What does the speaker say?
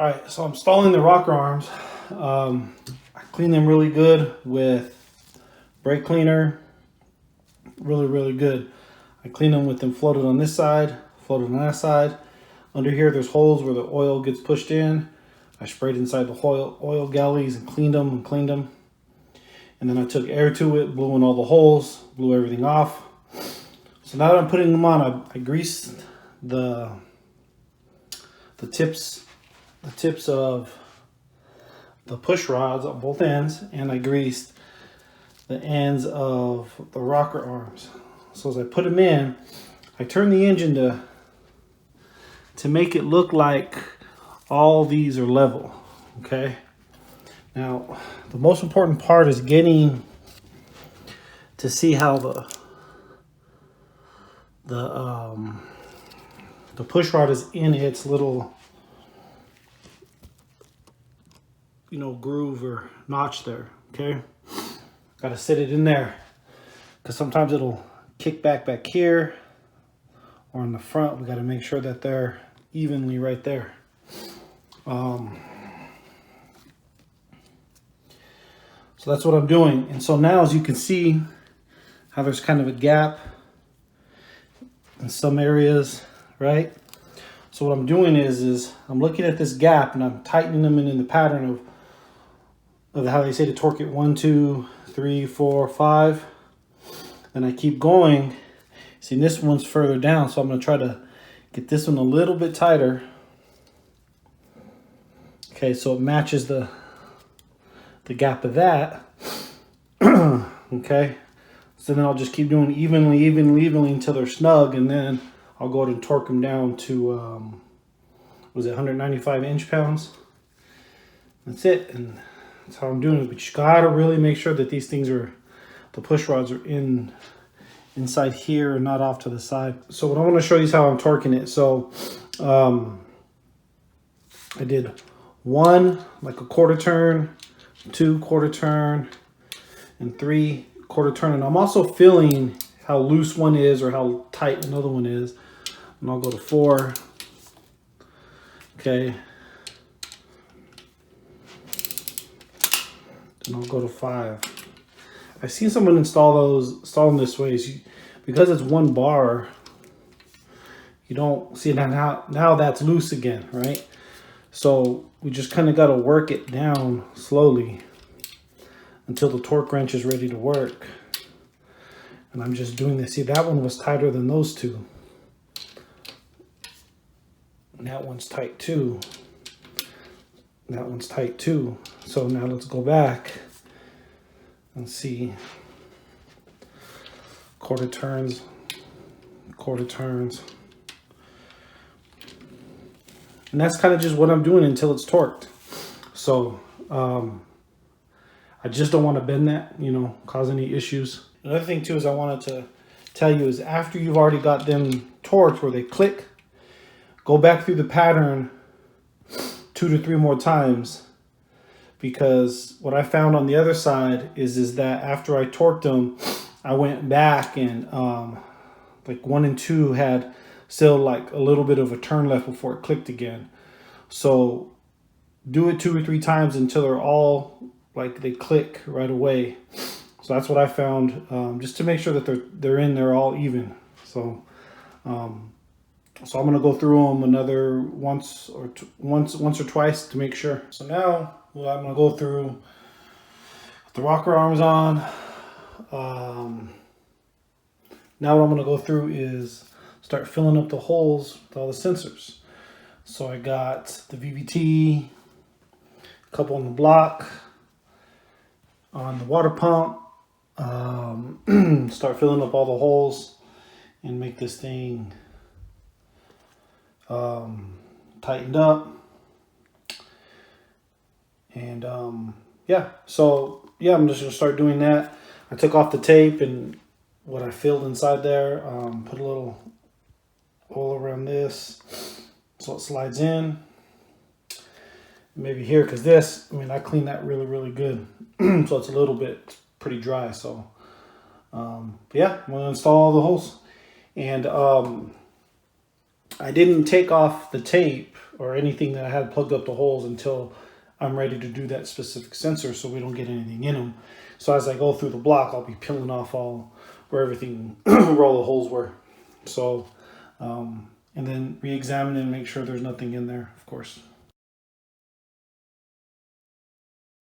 right, so I'm installing the rocker arms. I clean them really good with brake cleaner. Really good. I clean them with them floated on this side, floated on that side. Under here, there's holes where the oil gets pushed in. I sprayed inside the oil galleys and cleaned them. And then I took air to it, blew in all the holes, blew everything off. So now that I'm putting them on, I greased the tips of the push rods on both ends, and I greased the ends of the rocker arms. So as I put them in, I turn the engine to make it look like all these are level. Okay. Now, the most important part is getting to see how the push rod is in its little, groove or notch there. Okay. Got to sit it in there because sometimes it'll kick back here or in the front. We got to make sure that they're evenly right there. So that's what I'm doing. And so now, as you can see, how there's kind of a gap in some areas, right? So what I'm doing is I'm looking at this gap and I'm tightening them in the pattern of how they say to torque it 1, 2, 3, 4, 5. And I keep going. See, this one's further down, so I'm going to try to get this one a little bit tighter. Okay, so it matches the gap of that. Okay, so then I'll just keep doing evenly until they're snug, and then I'll go ahead and torque them down to was it 195 inch-pounds. That's it, and that's how I'm doing it. But you gotta really make sure that these things the push rods are inside here and not off to the side. So what I want to show you is how I'm torquing it. So I did 1 like a quarter turn, 2 quarter turn, and 3 quarter turn. And I'm also feeling how loose one is or how tight another one is. And I'll go to 4. Okay. And I'll go to 5. I've seen someone install them this way. Because it's 1 bar, you don't see that now that's loose again, right? So we just kind of got to work it down slowly until the torque wrench is ready to work. And I'm just doing this. See, that one was tighter than those two. And that one's tight too. That one's tight too. So now let's go back and see. Quarter turns. And that's kind of just what I'm doing until it's torqued. So I just don't want to bend that, cause any issues. Another thing too is I wanted to tell you is after you've already got them torqued where they click, go back through the pattern 2 to 3 more times, because what I found on the other side is that after I torqued them, I went back and like 1 and 2 had still like a little bit of a turn left before it clicked again. So do it 2 or 3 times until they're all like they click right away. So that's what I found, just to make sure that they're all even. So I'm gonna go through them another once or twice to make sure. So now I'm gonna go through the rocker arms on. Now what I'm gonna go through is start filling up the holes with all the sensors. So I got the VVT, a couple on the block, on the water pump. Start filling up all the holes and make this thing tightened up. And yeah, so yeah, I'm just gonna start doing that. I took off the tape and what I filled inside there, put a little oil around this so it slides in. Maybe here, because this, I cleaned that really good. So it's a little bit pretty dry. So yeah, I'm gonna install all the holes. And I didn't take off the tape or anything that I had plugged up the holes until I'm ready to do that specific sensor, so we don't get anything in them. So as I go through the block, I'll be peeling off all where everything, where all the holes were. So, and then re-examine and make sure there's nothing in there, of course.